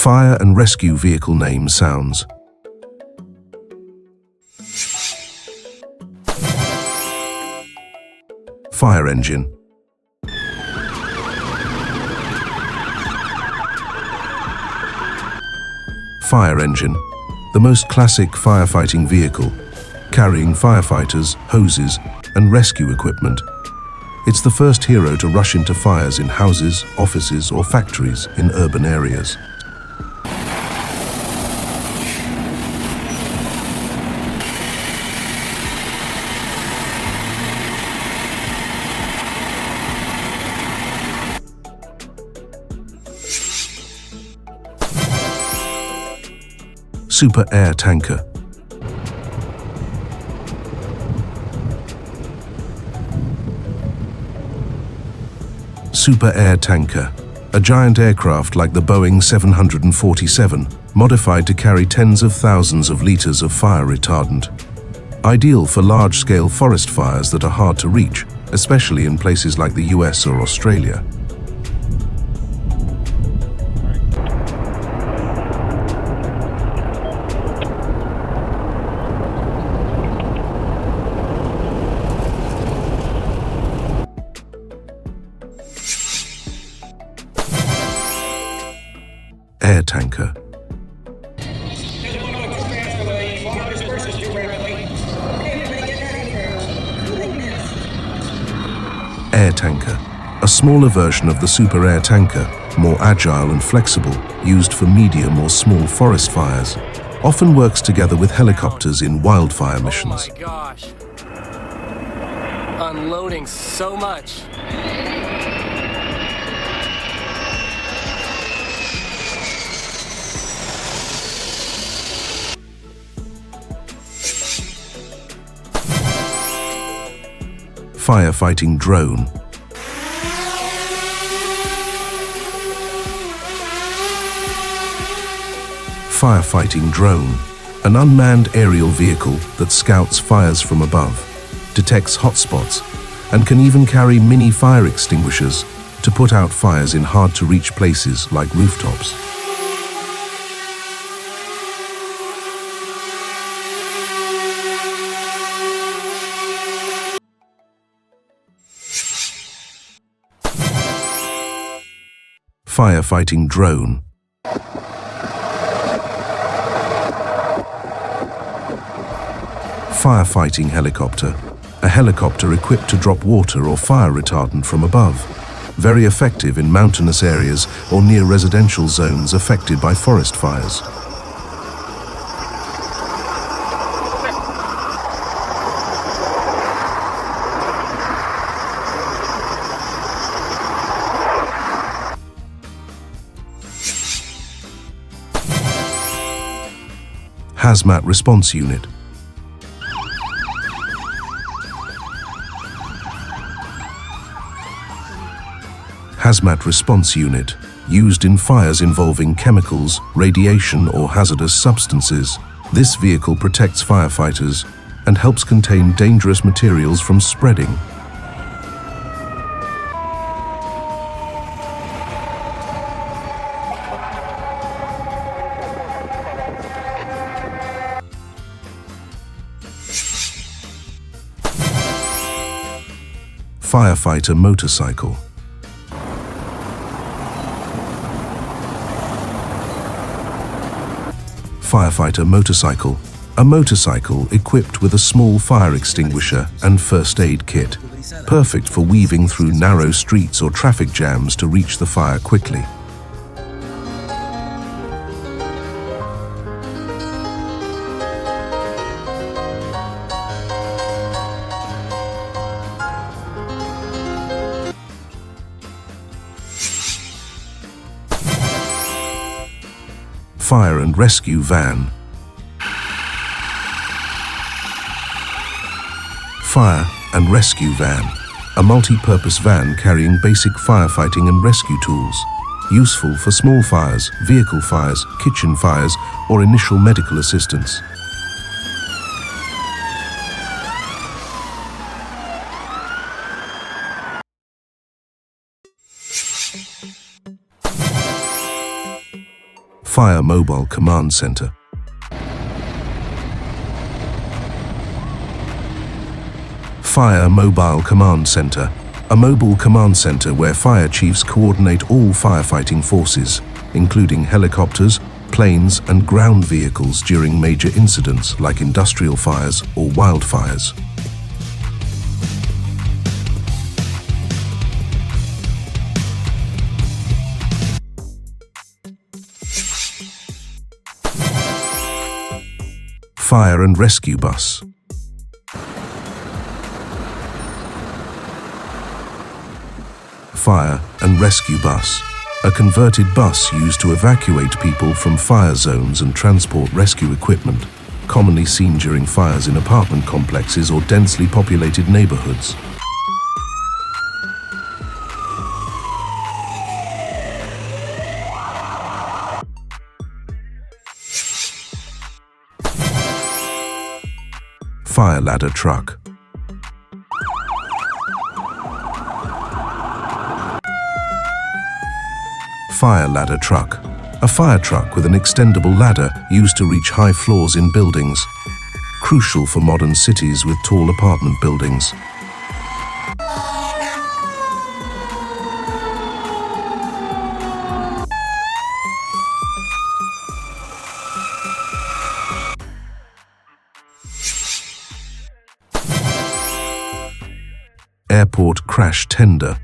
Fire and rescue vehicle name sounds. Fire engine. Fire engine, the most classic firefighting vehicle, carrying firefighters, hoses, and rescue equipment. It's the first hero to rush into fires in houses, offices, or factories in urban areas. Super air tanker. Super air tanker, a giant aircraft like the Boeing 747, modified to carry tens of thousands of liters of fire retardant. Ideal for large-scale forest fires that are hard to reach, especially in places like the US or Australia. Air tanker. Air tanker, a smaller version of the super air tanker, more agile and flexible, used for medium or small forest fires, often works together with helicopters in wildfire missions. Oh my gosh. Unloading so much. Firefighting drone. Firefighting drone, an unmanned aerial vehicle that scouts fires from above, detects hotspots, and can even carry mini fire extinguishers to put out fires in hard-to-reach places like rooftops. Firefighting drone. Firefighting helicopter, a helicopter equipped to drop water or fire retardant from above. Very effective in mountainous areas or near residential zones affected by forest fires. Hazmat response unit. Hazmat response unit, used in fires involving chemicals, radiation, or hazardous substances. This vehicle protects firefighters and helps contain dangerous materials from spreading. Firefighter motorcycle. Firefighter motorcycle, a motorcycle equipped with a small fire extinguisher and first aid kit, perfect for weaving through narrow streets or traffic jams to reach the fire quickly. Fire and rescue van. Fire and rescue van, a multi-purpose van carrying basic firefighting and rescue tools, useful for small fires, vehicle fires, kitchen fires, or initial medical assistance. Fire Mobile Command Center. Fire Mobile Command Center. A mobile command center where fire chiefs coordinate all firefighting forces, including helicopters, planes, and ground vehicles during major incidents like industrial fires or wildfires. Fire and Rescue Bus. Fire and Rescue Bus. A converted bus used to evacuate people from fire zones and transport rescue equipment, commonly seen during fires in apartment complexes or densely populated neighborhoods. Fire ladder truck. Fire ladder truck. A fire truck with an extendable ladder used to reach high floors in buildings. Crucial for modern cities with tall apartment buildings. Airport crash tender.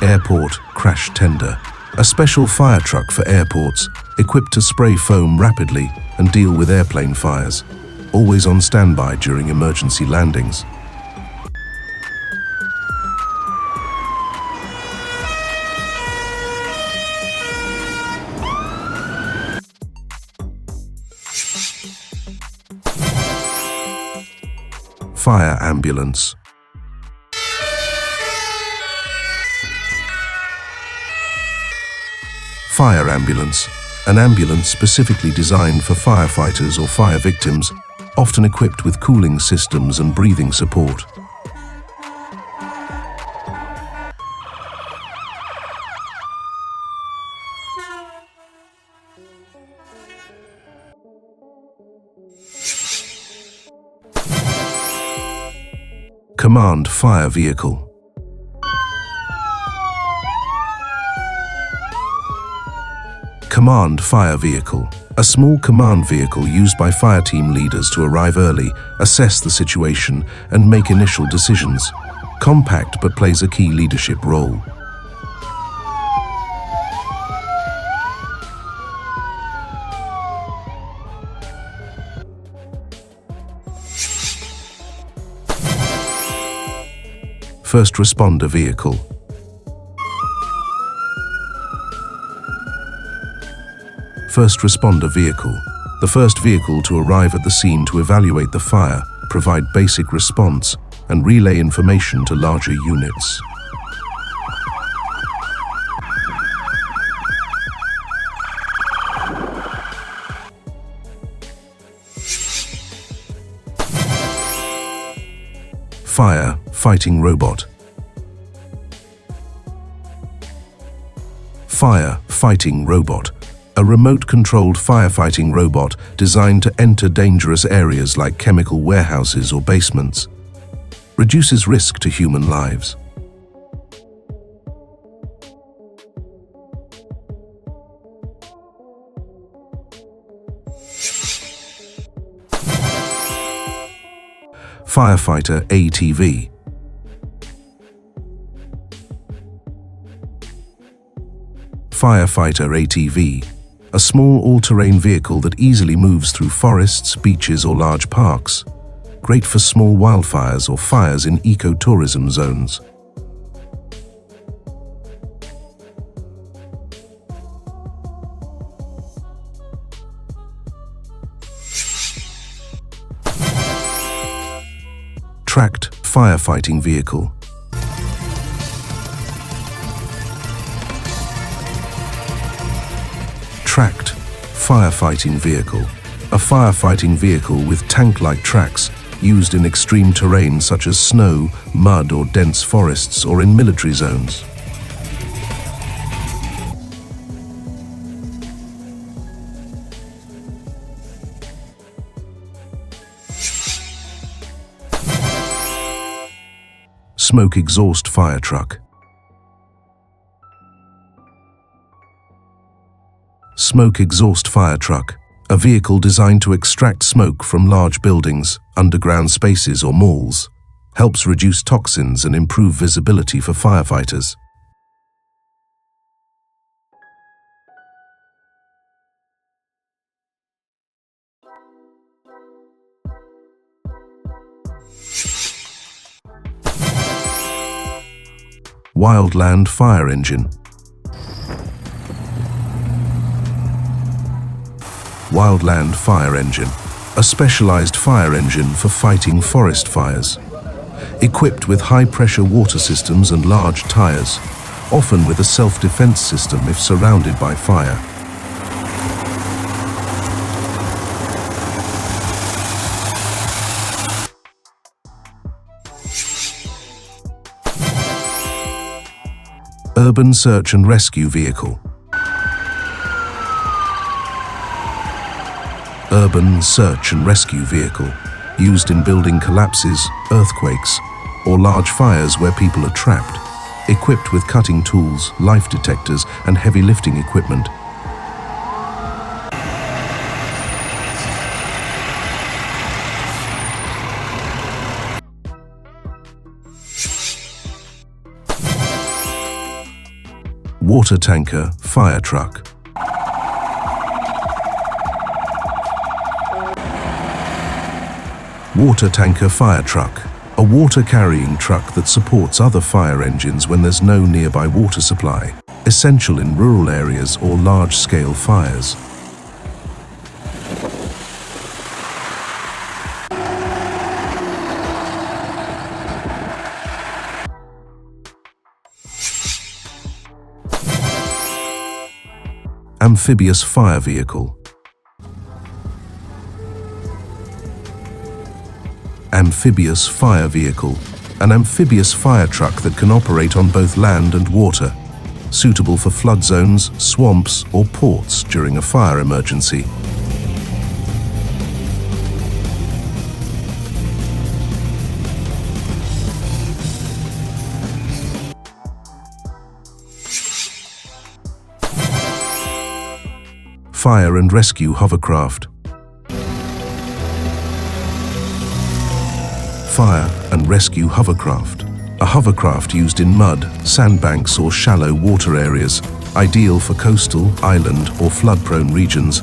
Airport crash tender. A special fire truck for airports, equipped to spray foam rapidly and deal with airplane fires. Always on standby during emergency landings. Fire ambulance. Fire ambulance. An ambulance specifically designed for firefighters or fire victims, often equipped with cooling systems and breathing support. Command fire vehicle. Command fire vehicle. A small command vehicle used by fire team leaders to arrive early, assess the situation, and make initial decisions. Compact but plays a key leadership role. First responder vehicle. First responder vehicle. The first vehicle to arrive at the scene to evaluate the fire, provide basic response, and relay information to larger units. Firefighting robot. Firefighting robot. A remote-controlled firefighting robot designed to enter dangerous areas like chemical warehouses or basements. Reduces risk to human lives. Firefighter ATV. Firefighter ATV. A small all-terrain vehicle that easily moves through forests, beaches, or large parks. Great for small wildfires or fires in ecotourism zones. Tracked firefighting vehicle. Tracked firefighting vehicle. A firefighting vehicle with tank-like tracks used in extreme terrain such as snow, mud, or dense forests, or in military zones. Smoke exhaust fire truck. Smoke exhaust fire truck, a vehicle designed to extract smoke from large buildings, underground spaces or malls, helps reduce toxins and improve visibility for firefighters. Wildland fire engine. Wildland fire engine, a specialized fire engine for fighting forest fires. Equipped with high-pressure water systems and large tires, often with a self-defense system if surrounded by fire. Urban search and rescue vehicle. Urban search and rescue vehicle, used in building collapses, earthquakes, or large fires where people are trapped, equipped with cutting tools, life detectors, and heavy lifting equipment. Water tanker fire truck. Water tanker fire truck, a water-carrying truck that supports other fire engines when there's no nearby water supply, essential in rural areas or large-scale fires. Amphibious fire vehicle. Amphibious fire vehicle, an amphibious fire truck that can operate on both land and water, suitable for flood zones, swamps, or ports during a fire emergency. Fire and rescue hovercraft. Fire and rescue hovercraft. A hovercraft used in mud, sandbanks or shallow water areas, ideal for coastal, island or flood-prone regions.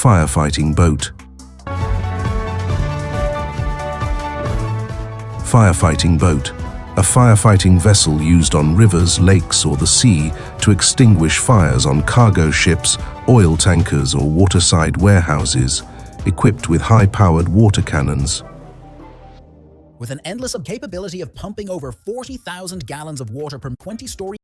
Firefighting boat. Firefighting boat, a firefighting vessel used on rivers, lakes or the sea to extinguish fires on cargo ships, oil tankers or waterside warehouses, equipped with high-powered water cannons. With an endless capability of pumping over 40,000 gallons of water per 20-story